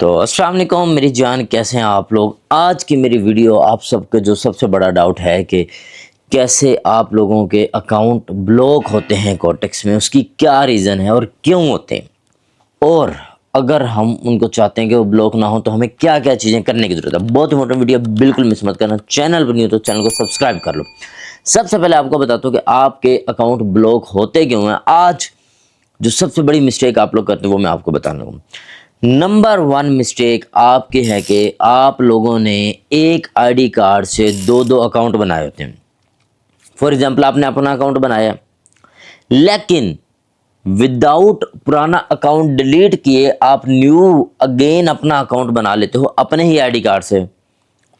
تو السلام علیکم میری جان، کیسے ہیں آپ لوگ؟ آج کی میری ویڈیو آپ سب کے جو سب سے بڑا ڈاؤٹ ہے کہ کیسے آپ لوگوں کے اکاؤنٹ بلاک ہوتے ہیں کورٹیکس میں، اس کی کیا ریزن ہے اور کیوں ہوتے ہیں، اور اگر ہم ان کو چاہتے ہیں کہ وہ بلاک نہ ہو تو ہمیں کیا کیا چیزیں کرنے کی ضرورت ہے۔ بہت امپورٹنٹ ویڈیو، بالکل مس مت کرنا۔ چینل پر نہیں ہو تو چینل کو سبسکرائب کر لو۔ سب سے پہلے آپ کو بتاتا ہوں کہ آپ کے اکاؤنٹ بلاک ہوتے کیوں ہیں۔ آج جو سب سے بڑی مسٹیک آپ لوگ کرتے ہیں وہ میں آپ کو بتانا ہوں۔ نمبر 1 مسٹیک آپ کی ہے کہ آپ لوگوں نے ایک آئی ڈی کارڈ سے دو اکاؤنٹ بنائے ہوتے ہیں۔ فار ایگزامپل آپ نے اپنا اکاؤنٹ بنایا لیکن وداؤٹ پرانا اکاؤنٹ ڈیلیٹ کیے آپ نیو اگین اپنا اکاؤنٹ بنا لیتے ہو اپنے ہی آئی ڈی کارڈ سے،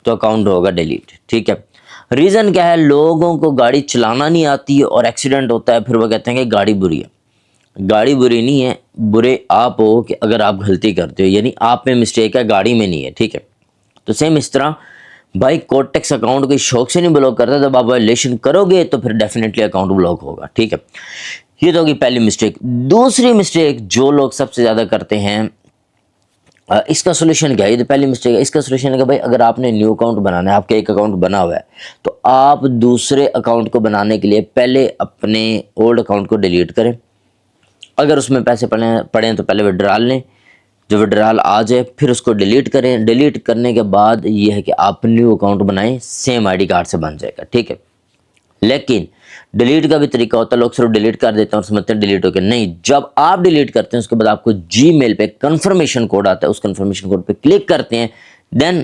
تو اکاؤنٹ ہوگا ڈیلیٹ۔ ٹھیک ہے، ریزن کیا ہے؟ لوگوں کو گاڑی چلانا نہیں آتی اور ایکسیڈنٹ ہوتا ہے، پھر وہ کہتے ہیں کہ گاڑی بری ہے۔ گاڑی بری نہیں ہے، برے آپ ہو کہ اگر آپ غلطی کرتے ہو، یعنی آپ میں مسٹیک ہے، گاڑی میں نہیں ہے۔ ٹھیک ہے، تو سیم اس طرح بھائی کورٹیکس اکاؤنٹ کوئی شوق سے نہیں بلاک کرتا، جب آپ وائلیشن کرو گے تو پھر ڈیفینیٹلی اکاؤنٹ بلاک ہوگا۔ ٹھیک ہے، یہ تو ہوگی پہلی مسٹیک۔ دوسری مسٹیک جو لوگ سب سے زیادہ کرتے ہیں، اس کا سولوشن کیا ہے؟ یہ تو پہلی مسٹیک ہے۔ اس کا سولوشن ہے کہ بھائی اگر آپ نے نیو اکاؤنٹ بنانا ہے، آپ کا ایک اکاؤنٹ بنا ہوا ہے، تو آپ دوسرے اکاؤنٹ کو بنانے کے لیے پہلے اپنے اولڈ اکاؤنٹ کو ڈیلیٹ کریں۔ اگر اس میں پیسے پڑیں تو پہلے وڈرال لیں، جو وڈرال آ جائے پھر اس کو ڈیلیٹ کریں۔ ڈیلیٹ کرنے کے بعد یہ ہے کہ آپ نیو اکاؤنٹ بنائیں، سیم آئی ڈی کارڈ سے بن جائے گا۔ ٹھیک ہے، لیکن ڈیلیٹ کا بھی طریقہ ہوتا ہے، لوگ صرف ڈیلیٹ کر دیتے ہیں اور سمجھتے ہیں ڈیلیٹ ہو کے، نہیں، جب آپ ڈیلیٹ کرتے ہیں اس کے بعد آپ کو جی میل پہ کنفرمیشن کوڈ آتا ہے، اس کنفرمیشن کوڈ پہ کلک کرتے ہیں، دین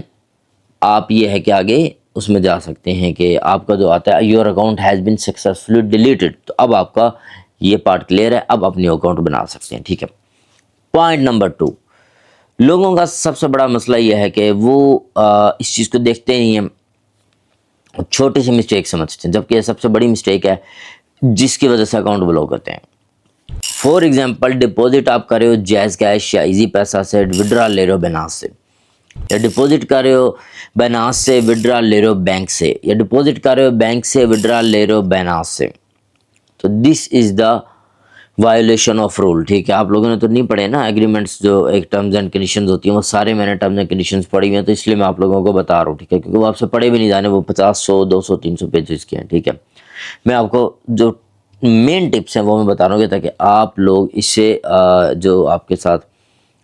آپ یہ ہے کہ آگے اس میں جا سکتے ہیں کہ آپ کا جو آتا ہے your account has been successfully deleted, تو اب آپ کا یہ پارٹ کلیئر ہے، اب اپنی اکاؤنٹ بنا سکتے ہیں۔ ٹھیک ہے، پوائنٹ نمبر 2، لوگوں کا سب سے بڑا مسئلہ یہ ہے کہ وہ اس چیز کو دیکھتے نہیں ہیں، چھوٹی سی مسٹیک سمجھتے ہیں، جبکہ یہ سب سے بڑی مسٹیک ہے جس کی وجہ سے اکاؤنٹ بلاک ہوتے ہیں۔ فور ایگزامپل ڈپوزٹ آپ کر رہے ہو جیز کیش یا ایزی پیسہ سے، وڈرا لے رہے ہو بیناس سے، یا ڈپوزٹ کر رہے ہو بیناس سے وڈرا لے رہے ہو بینک سے، یا ڈپوزٹ کر رہے ہو بینک سے وڈرا لے رہے ہو بیناس سے، تو دس از دا وائلیشن آف رول۔ ٹھیک ہے، آپ لوگوں نے تو نہیں پڑھے نا ایگریمنٹس، جو ایک ٹرمز اینڈ کنڈیشنز ہوتی ہیں، وہ سارے میں نے ٹرمز اینڈ کنڈیشنز پڑھی ہوئی ہیں، تو اس لیے میں آپ لوگوں کو بتا رہا ہوں۔ ٹھیک ہے، کیونکہ وہ آپ سے پڑھے بھی نہیں جانے، وہ 50 100 200 300 پیجز کے ہیں۔ ٹھیک ہے، میں آپ کو جو مین ٹپس ہیں وہ میں بتا رہا ہوں تاکہ آپ لوگ اس سے جو آپ کے ساتھ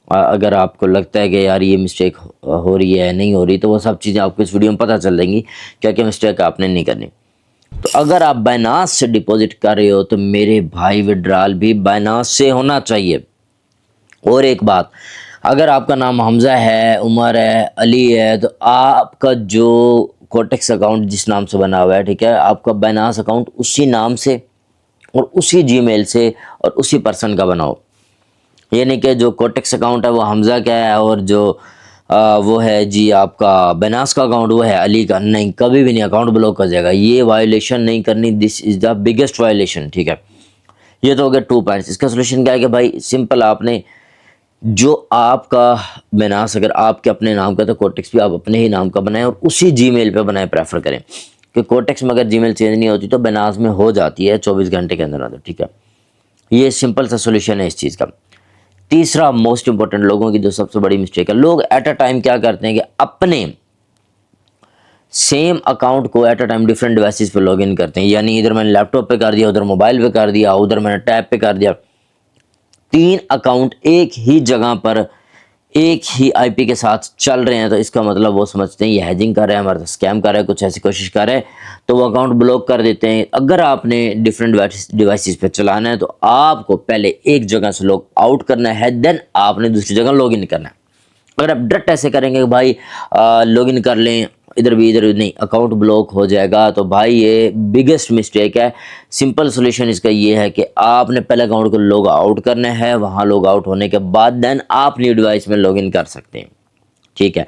اگر آپ کو لگتا ہے کہ یار یہ مسٹیک ہو رہی ہے نہیں ہو رہی، تو وہ سب چیزیں آپ کو اس ویڈیو میں پتہ چل جائیں گی کیا کیا مسٹیک آپ نے نہیں کرنی۔ تو اگر آپ بائنانس سے ڈپوزٹ کر رہے ہو تو میرے بھائی وڈرال بھی بائنانس سے ہونا چاہیے۔ اور ایک بات، اگر آپ کا نام حمزہ ہے، عمر ہے، علی ہے، تو آپ کا جو کورٹیکس اکاؤنٹ جس نام سے بنا ہوا ہے، ٹھیک ہے، آپ کا بائنانس اکاؤنٹ اسی نام سے اور اسی جی میل سے اور اسی پرسن کا بناؤ، یعنی کہ جو کورٹیکس اکاؤنٹ ہے وہ حمزہ کا ہے اور جو وہ ہے جی آپ کا بیناس کا اکاؤنٹ وہ ہے علی کا، نہیں، کبھی بھی نہیں، اکاؤنٹ بلاک ہو جائے گا۔ یہ وائلیشن نہیں کرنی، دس از دا بگیسٹ وائلیشن۔ ٹھیک ہے، یہ تو ہو گیا 2 پوائنٹس۔ اس کا سولوشن کیا ہے کہ بھائی سمپل، آپ نے جو آپ کا بیناس اگر آپ کے اپنے نام کا تو کورٹیکس بھی آپ اپنے ہی نام کا بنائیں اور اسی جی میل پہ بنائیں، پریفر کریں، کہ کورٹیکس میں اگر جی میل چینج نہیں ہوتی تو بیناس میں ہو جاتی ہے 24 گھنٹے کے اندر۔ ٹھیک ہے، یہ سمپل سا سولوشن ہے اس چیز کا۔ تیسرا موسٹ امپورٹنٹ، لوگوں کی جو سب سے بڑی مسٹیک ہے، لوگ ایٹ اے ٹائم کیا کرتے ہیں کہ اپنے سیم اکاؤنٹ کو at a time different devices پہ لاگ ان کرتے ہیں، یعنی ادھر میں نے لیپ ٹاپ پہ کر دیا، ادھر موبائل پہ کر دیا، ادھر میں نے ٹیب پہ کر دیا، 3 اکاؤنٹ ایک ہی جگہ پر ایک ہی آئی پی کے ساتھ چل رہے ہیں، تو اس کا مطلب وہ سمجھتے ہیں یہ ہیجنگ کر رہے ہیں، ہمارا اسکیم کر رہے ہیں، کچھ ایسی کوشش کر رہے ہیں، تو وہ اکاؤنٹ بلاک کر دیتے ہیں۔ اگر آپ نے ڈفرینٹ ڈیوائسز پہ چلانا ہے تو آپ کو پہلے ایک جگہ سے لاگ آؤٹ کرنا ہے، دین آپ نے دوسری جگہ لاگ ان کرنا ہے۔ اگر آپ ڈائریکٹ ایسے کریں گے کہ بھائی لاگ ان کر لیں ادھر بھی ادھر بھی، نہیں، اکاؤنٹ بلاک ہو جائے گا، تو بھائی یہ بگیسٹ مسٹیک ہے۔ سمپل سولوشن اس کا یہ ہے کہ آپ نے پہلے اکاؤنٹ کو لاگ آؤٹ کرنا ہے، وہاں لاگ آؤٹ ہونے کے بعد دین آپ نیو ڈیوائس میں لاگ ان کر سکتے ہیں۔ ٹھیک ہے،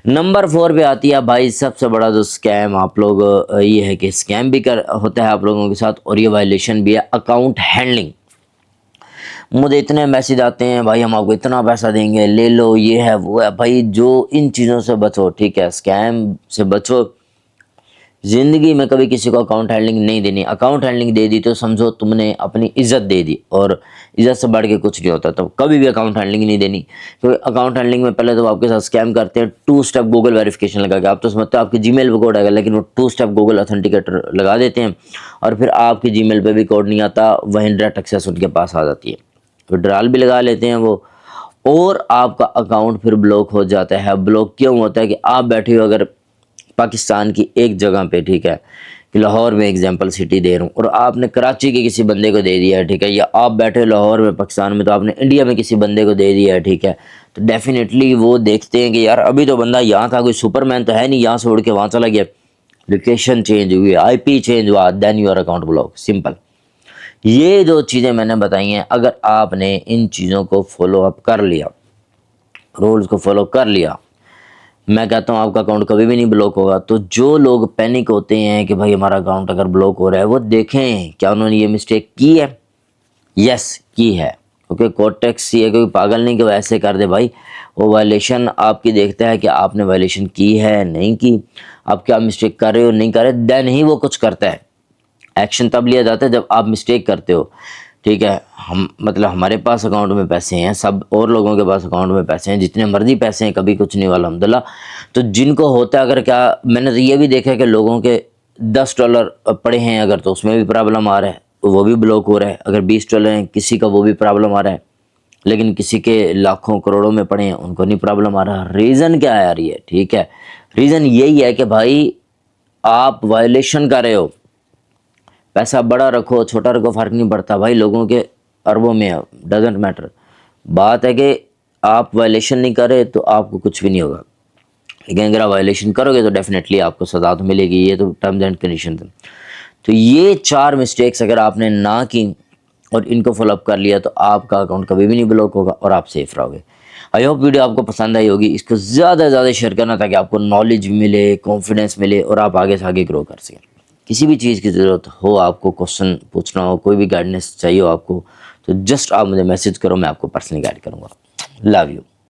نمبر 4 پہ آتی ہے بھائی سب سے بڑا جو اسکیم آپ لوگ، یہ ہے کہ اسکیم بھی ہوتا ہے آپ لوگوں کے ساتھ اور یہ وائلیشن بھی ہے، اکاؤنٹ ہینڈلنگ۔ مجھے اتنے میسیج آتے ہیں بھائی ہم آپ کو اتنا پیسہ دیں گے، لے لو، یہ ہے وہ ہے، بھائی جو ان چیزوں سے بچو۔ ٹھیک ہے، اسکیم سے بچو، زندگی میں کبھی کسی کو اکاؤنٹ ہینڈلنگ نہیں دینی. اکاؤنٹ ہینڈلنگ دے دی تو سمجھو تم نے اپنی عزت دے دی, اور عزت سے بڑھ کے کچھ نہیں ہوتا. تو کبھی بھی اکاؤنٹ ہینڈلنگ نہیں دینی, کیونکہ اکاؤنٹ ہینڈلنگ میں پہلے تو آپ کے ساتھ اسکیم کرتے ہیں 2 اسٹیپ گوگل ویریفیکیشن لگا کے. آپ تو سمجھتے ہو آپ کی جی میل پہ کوڈ آئے گا, لیکن وہ 2 اسٹیپ گوگل اتھینٹیکیٹر لگا دیتے ہیں, اور پھر آپ کی جی میل پہ بھی کوڈ نہیں آتا, وہیں ڈائریکٹ ایکسیس ان کے پاس آ جاتی ہے. وڈرال بھی لگا لیتے ہیں وہ, اور آپ کا اکاؤنٹ پھر بلاک ہو جاتا ہے. بلاک کیوں ہوتا ہے کہ آپ بیٹھے ہو اگر پاکستان کی ایک جگہ پہ, ٹھیک ہے, کہ لاہور میں ایگزامپل سٹی دے رہا ہوں, اور آپ نے کراچی کے کسی بندے کو دے دیا ہے, ٹھیک ہے, یا آپ بیٹھے لاہور میں پاکستان میں تو آپ نے انڈیا میں کسی بندے کو دے دیا ہے, ٹھیک ہے, تو ڈیفینیٹلی وہ دیکھتے ہیں کہ یار ابھی تو بندہ یہاں تھا, کوئی سپر مین تو ہے نہیں, یہاں سے اڑ کے وہاں چلا گیا, لوکیشن چینج ہوئی, آئی پی چینج ہوا, دین یور اکاؤنٹ بلاک. سمپل. یہ جو چیزیں میں نے بتائی ہیں, اگر آپ نے ان چیزوں کو فالو اپ کر لیا, رولز کو فالو کر لیا, میں کہتا ہوں آپ کا اکاؤنٹ کبھی بھی نہیں بلاک ہوگا. تو جو لوگ پینک ہوتے ہیں کہ بھائی ہمارا اکاؤنٹ اگر بلاک ہو رہا ہے, وہ دیکھیں کیا انہوں نے یہ مسٹیک کی ہے. یس کی ہے, کیونکہ کوٹیکس یہ کوئی پاگل نہیں کہ وہ ایسے کر دے بھائی. وہ وائلیشن آپ کی دیکھتا ہے کہ آپ نے وائلیشن کی ہے نہیں کی, آپ کیا مسٹیک کر رہے ہو نہیں کر رہے, دین ہی وہ کچھ کرتا ہے. ایکشن تب لیا جاتا ہے جب آپ مسٹیک کرتے ہو, ٹھیک ہے. مطلب ہمارے پاس اکاؤنٹ میں پیسے ہیں, سب اور لوگوں کے پاس اکاؤنٹ میں پیسے ہیں, جتنے مرضی پیسے ہیں, کبھی کچھ نہیں ہوا الحمدللہ. تو جن کو ہوتا ہے, اگر کیا میں نے تو یہ بھی دیکھا کہ لوگوں کے $10 پڑے ہیں اگر, تو اس میں بھی پرابلم آ رہا ہے, وہ بھی بلاک ہو رہا ہے. اگر $20 ہیں کسی کا, وہ بھی پرابلم آ رہا ہے. لیکن کسی کے لاکھوں کروڑوں میں پڑے ہیں, ان کو نہیں پرابلم آ رہا. ریزن کیا ہے یار یہ, ٹھیک ہے, ریزن یہی ہے کہ بھائی آپ وائلیشن کر رہے ہو. پیسہ بڑا رکھو چھوٹا رکھو فرق نہیں پڑتا بھائی, لوگوں کے اربوں میں ڈزنٹ میٹر. بات ہے کہ آپ وائلیشن نہیں کر رہے تو آپ کو کچھ بھی نہیں ہوگا, لیکن اگر آپ وائلیشن کرو گے تو ڈیفینیٹلی آپ کو سزا تو ملے گی. یہ تو ٹرمز اینڈ کنڈیشن تھے. تو یہ 4 مسٹیکس اگر آپ نے نہ کی اور ان کو فالو اپ کر لیا, تو آپ کا اکاؤنٹ کبھی بھی نہیں بلاک ہوگا اور آپ سیف رہو گے. آئی ہوپ ویڈیو آپ کو پسند آئی ہوگی. اس کو زیادہ سے زیادہ شیئر کرنا تاکہ آپ کو نالج ملے, کانفیڈنس ملے, اور آپ آگے سے آگے گرو کر سکیں. کسی بھی چیز کی ضرورت ہو, آپ کو کوشچن پوچھنا ہو, کوئی بھی گائیڈنس چاہیے ہو آپ کو, تو جسٹ آپ مجھے میسج کرو, میں آپ کو پرسنلی گائیڈ کروں گا. Love you.